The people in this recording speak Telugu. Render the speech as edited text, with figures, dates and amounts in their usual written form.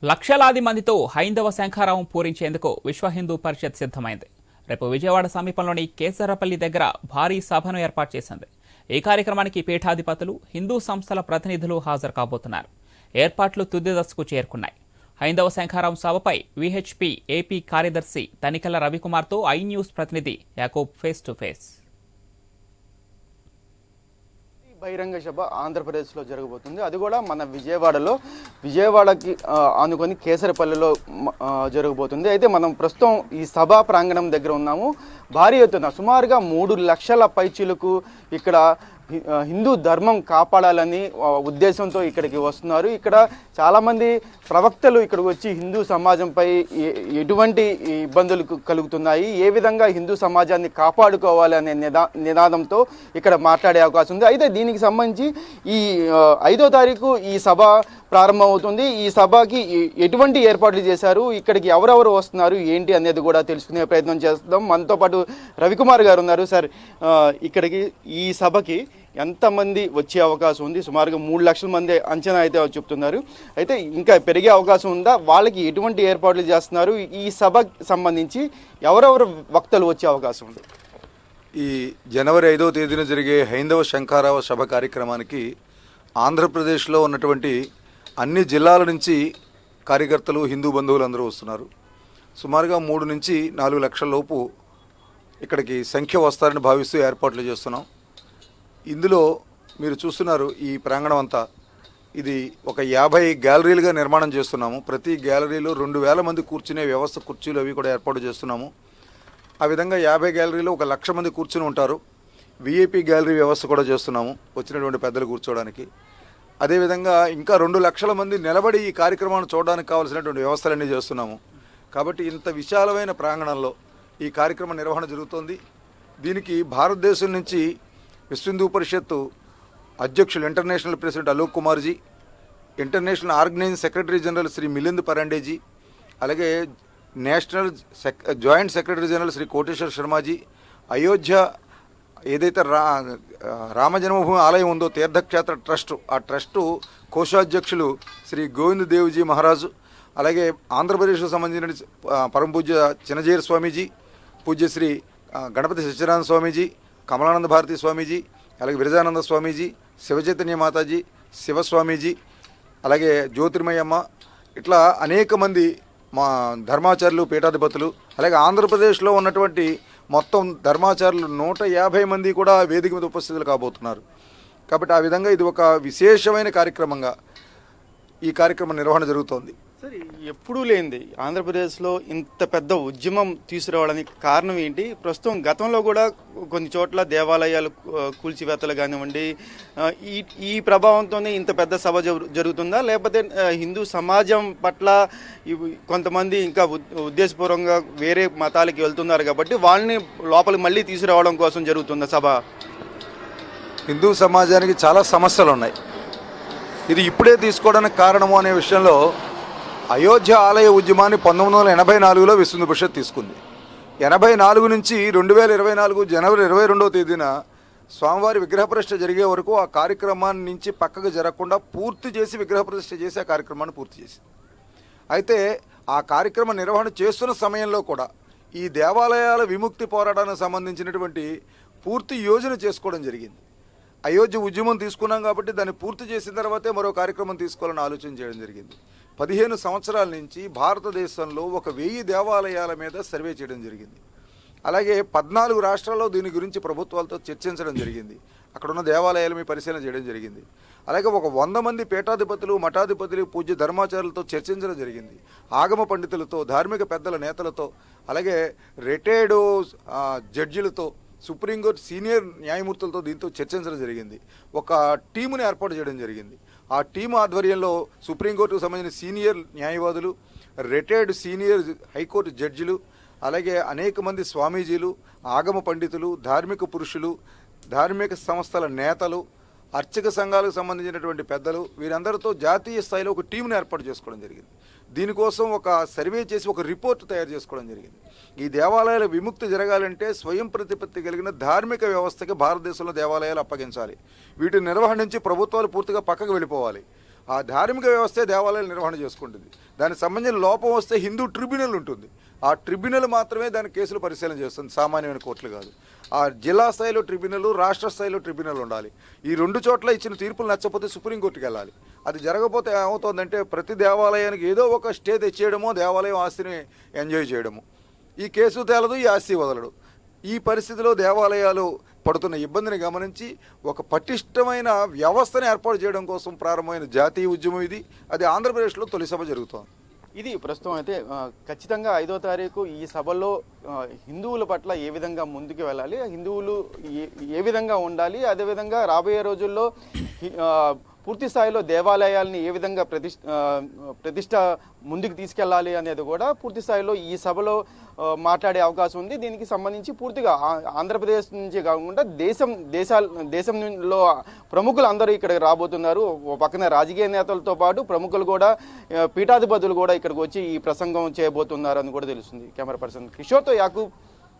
లక్షలాది మందితో హైందవ శంఖారావం పూరించేందుకు విశ్వ హిందూ పరిషత్ సిద్ధమైంది. రేపు విజయవాడ సమీపంలోని కేసరపల్లి దగ్గర భారీ సభను ఏర్పాటు చేసింది. ఈ కార్యక్రమానికి పీఠాధిపతులు, హిందూ సంస్థల ప్రతినిధులు హాజరు కాబోతున్నారు. ఏర్పాట్లు తుది దశకు చేరుకున్నాయి. హైందవ శంఖారావం సభపై విహెచ్పి ఏపీ కార్యదర్శి తనికెళ్ల రవికుమార్తో ఐ న్యూస్ ప్రతినిధి యాకూబ్ ఫేస్ టు ఫేస్. బహిరంగ సభ ఆంధ్రప్రదేశ్లో జరగబోతుంది. అది కూడా మన విజయవాడకి ఆనుకొని కేసరపల్లిలో జరగబోతుంది. అయితే మనం ప్రస్తుతం ఈ సభా ప్రాంగణం దగ్గర ఉన్నాము. భారీ ఎత్తున సుమారుగా 3 లక్షల పైచీలకు ఇక్కడ హిందూ ధర్మం కాపాడాలని ఉద్దేశంతో ఇక్కడికి వస్తున్నారు. ఇక్కడ చాలామంది ప్రవక్తలు ఇక్కడికి వచ్చి హిందూ సమాజంపై ఎటువంటి ఇబ్బందులు కలుగుతున్నాయి, ఏ విధంగా హిందూ సమాజాన్ని కాపాడుకోవాలి అనే నినాదంతో ఇక్కడ మాట్లాడే అవకాశం ఉంది. అయితే దీనికి సంబంధించి ఈ 5వ తారీఖు ఈ సభ ప్రారంభమవుతుంది. ఈ సభకి ఎటువంటి ఏర్పాట్లు చేశారు, ఇక్కడికి ఎవరెవరు వస్తున్నారు, ఏంటి అనేది కూడా తెలుసుకునే ప్రయత్నం చేస్తాం. మనతో పాటు రవికుమార్ గారు ఉన్నారు. సార్, ఇక్కడికి ఈ సభకి ఎంతమంది వచ్చే అవకాశం ఉంది? సుమారుగా 3 లక్షల మంది అంచనా అయితే చెప్తున్నారు. అయితే ఇంకా పెరిగే అవకాశం ఉందా? వాళ్ళకి ఎటువంటి ఏర్పాట్లు చేస్తున్నారు? ఈ సభకి సంబంధించి ఎవరెవరు వక్తలు వచ్చే అవకాశం ఉంది? ఈ జనవరి 5వ తేదీన జరిగే హైందవ శంఖారావ సభ కార్యక్రమానికి ఆంధ్రప్రదేశ్లో ఉన్నటువంటి అన్ని జిల్లాల నుంచి కార్యకర్తలు, హిందూ బంధువులు అందరూ వస్తున్నారు. సుమారుగా 3 నుంచి 4 లక్షల లోపు ఇక్కడికి సంఖ్య వస్తారని భావిస్తూ ఏర్పాట్లు చేస్తున్నాం. ఇందులో మీరు చూస్తున్నారు ఈ ప్రాంగణం అంతా, ఇది ఒక 50 గ్యాలరీలుగా నిర్మాణం చేస్తున్నాము. ప్రతి గ్యాలరీలో 2000 మంది కూర్చునే వ్యవస్థ, కుర్చీలు అవి కూడా ఏర్పాటు చేస్తున్నాము. ఆ విధంగా 50 గ్యాలరీలో 1 లక్ష మంది కూర్చుని ఉంటారు. విఐపి గ్యాలరీ వ్యవస్థ కూడా చేస్తున్నాము వచ్చినటువంటి పెద్దలు కూర్చోవడానికి. అదేవిధంగా ఇంకా 2 లక్షల మంది నిలబడి ఈ కార్యక్రమాన్ని చూడడానికి కావాల్సినటువంటి వ్యవస్థలన్నీ చేస్తున్నాము. కాబట్టి ఇంత విశాలమైన ప్రాంగణంలో ఈ కార్యక్రమ నిర్వహణ జరుగుతోంది. దీనికి భారతదేశం నుంచి విశ్వ హిందూ పరిషత్తు అధ్యక్షులు international president Alok Kumarji, international organizing secretary general Shri Milind Parandeji, అలాగే national joint secretary general Shri Koteshwar Sharmaji, Ayodhya ఏదైతే రామ జన్మభూమి ఆలయం ఉందో తీర్థక్షేత్ర ట్రస్ట్, ఆ ట్రస్టు కోశాధ్యక్షులు శ్రీ గోవింద్ దేవ్జీ మహారాజు, అలాగే ఆంధ్రప్రదేశ్కు సంబంధించిన పరమ పూజ్య చిన్నజీర స్వామీజీ, పూజ్యశ్రీ గణపతి సత్యనారాయణ స్వామీజీ, కమలానంద భారతీ స్వామీజీ, అలాగే విరజానంద స్వామీజీ, శివచైతన్య మాతాజీ, శివస్వామీజీ, అలాగే జ్యోతిర్మయమ్మ, ఇట్లా అనేక మంది మా ధర్మాచార్యులు, పీఠాధిపతులు, అలాగే ఆంధ్రప్రదేశ్లో ఉన్నటువంటి మొత్తం ధర్మాచారులు 150 మంది కూడా వేదిక మీద ఉపస్థితులు కాబోతున్నారు. కాబట్టి ఆ విధంగా ఇది ఒక విశేషమైన కార్యక్రమంగా ఈ కార్యక్రమం నిర్వహణ జరుగుతోంది. సరే, ఎప్పుడూ లేనిది ఆంధ్రప్రదేశ్లో ఇంత పెద్ద ఉద్యమం తీసుకురావడానికి కారణం ఏంటి? ప్రస్తుతం గతంలో కూడా కొన్ని చోట్ల దేవాలయాలు కూల్చివేతలు కానివ్వండి, ఈ ప్రభావంతోనే ఇంత పెద్ద సభ జరుగుతుందా, లేకపోతే హిందూ సమాజం పట్ల కొంతమంది ఇంకా ఉద్దేశపూర్వకంగా వేరే మతాలకి వెళ్తున్నారు కాబట్టి వాళ్ళని లోపలికి మళ్ళీ తీసుకురావడం కోసం జరుగుతుందా సభ? హిందూ సమాజానికి చాలా సమస్యలు ఉన్నాయి. ఇది ఇప్పుడే తీసుకోవడానికి కారణము అనే విషయంలో అయోధ్య ఆలయ ఉద్యమాన్ని 1984లో విశ్వ హిందూ పరిషత్ తీసుకుంది. 84 నుంచి 2024 జనవరి 22వ తేదీన స్వామివారి విగ్రహప్రతిష్ఠ జరిగే వరకు ఆ కార్యక్రమాన్ని నుంచి పక్కకు జరగకుండా పూర్తి చేసి విగ్రహప్రతిష్ఠ చేసి ఆ కార్యక్రమాన్ని పూర్తి చేసింది. అయితే ఆ కార్యక్రమ నిర్వహణ చేస్తున్న సమయంలో కూడా ఈ దేవాలయాల విముక్తి పోరాటానికి సంబంధించినటువంటి పూర్తి యోజన చేసుకోవడం జరిగింది. అయోధ్య ఉద్యమం తీసుకున్నాం కాబట్టి దాన్ని పూర్తి చేసిన తర్వాతే మరో కార్యక్రమం తీసుకోవాలని ఆలోచన చేయడం జరిగింది. 15 సంవత్సరాల నుంచి భారతదేశంలో 1000 దేవాలయాల మీద సర్వే చేయడం జరిగింది. అలాగే 14 రాష్ట్రాల్లో దీని గురించి ప్రభుత్వాలతో చర్చించడం జరిగింది. అక్కడ ఉన్న దేవాలయాల పరిశీలన చేయడం జరిగింది. అలాగే 100 మంది పీఠాధిపతులు, మఠాధిపతులు, పూజ్య ధర్మాచారులతో చర్చించడం జరిగింది. ఆగమ పండితులతో, ధార్మిక పెద్దల నేతలతో, అలాగే రిటైర్డ్ జడ్జిలతో, సుప్రీంకోర్టు సీనియర్ న్యాయమూర్తులతో దీంతో చర్చించడం జరిగింది. ఒక టీముని ఏర్పాటు చేయడం జరిగింది. ఆ టీం ఆధ్వర్యంలో సుప్రీంకోర్టుకు సంబంధించిన సీనియర్ న్యాయవాదులు, రిటైర్డ్ సీనియర్ హైకోర్టు జడ్జిలు, అలాగే అనేక మంది స్వామీజీలు, ఆగమ పండితులు, ధార్మిక పురుషులు, ధార్మిక సంస్థల నేతలు, అర్చక సంఘాలకు సంబంధించినటువంటి పెద్దలు, వీరందరితో జాతీయ స్థాయిలో ఒక టీంను ఏర్పాటు చేసుకోవడం జరిగింది. దీనికోసం ఒక సర్వే చేసి ఒక రిపోర్ట్ తయారు చేసుకోవడం జరిగింది. ఈ దేవాలయాల విముక్తి జరగాలంటే స్వయం ప్రతిపత్తి కలిగిన ధార్మిక వ్యవస్థకి భారతదేశంలో దేవాలయాలు అప్పగించాలి. వీటి నిర్వహణ నుంచి ప్రభుత్వాలు పూర్తిగా పక్కకు వెళ్ళిపోవాలి. ఆ ధార్మిక వ్యవస్థే దేవాలయాలు నిర్వహణ చేసుకుంటుంది. దానికి సంబంధించిన లోపం వస్తే హిందూ ట్రిబ్యునల్ ఉంటుంది. ఆ ట్రిబ్యునల్ మాత్రమే దాని కేసులు పరిశీలన చేస్తుంది, సామాన్యమైన కోర్టులు కాదు. ఆ జిల్లా స్థాయిలో ట్రిబ్యునల్, రాష్ట్ర స్థాయిలో ట్రిబ్యునల్ ఉండాలి. ఈ రెండు చోట్ల ఇచ్చిన తీర్పులు నచ్చకపోతే సుప్రీంకోర్టుకి వెళ్ళాలి. అది జరగకపోతే ఏమవుతుందంటే ప్రతి దేవాలయానికి ఏదో ఒక స్టే తెచ్చేయడమో, దేవాలయం ఆస్తిని ఎంజాయ్ చేయడము. ఈ కేసు తేలదు, ఈ ఆస్తి వదలడు. ఈ పరిస్థితిలో దేవాలయాలు పడుతున్న ఇబ్బందిని గమనించి ఒక పటిష్టమైన వ్యవస్థను ఏర్పాటు చేయడం కోసం ప్రారంభమైన జాతీయ ఉద్యమం ఇది. అది ఆంధ్రప్రదేశ్లో తొలి సభ జరుగుతోంది. ఇది ప్రస్తుతం అయితే ఖచ్చితంగా 5వ తారీఖు ఈ సభలో హిందువుల పట్ల ఏ విధంగా ముందుకు వెళ్ళాలి, హిందువులు ఏ విధంగా ఉండాలి, అదేవిధంగా రాబోయే రోజుల్లో పూర్తి స్థాయిలో దేవాలయాల్ని ఏ విధంగా ప్రతిష్ట ముందుకు తీసుకెళ్లాలి అనేది కూడా పూర్తి స్థాయిలో ఈ సభలో మాట్లాడే అవకాశం ఉంది. దీనికి సంబంధించి పూర్తిగా ఆంధ్రప్రదేశ్ నుంచి కాకుండా దేశంలో ప్రముఖులు అందరూ ఇక్కడికి రాబోతున్నారు. ఓ పక్కన రాజకీయ నేతలతో పాటు ప్రముఖులు కూడా, పీఠాధిపతులు కూడా ఇక్కడికి వచ్చి ఈ ప్రసంగం చేయబోతున్నారు అని కూడా తెలుస్తుంది. Camera person కిషోర్తో Yakub,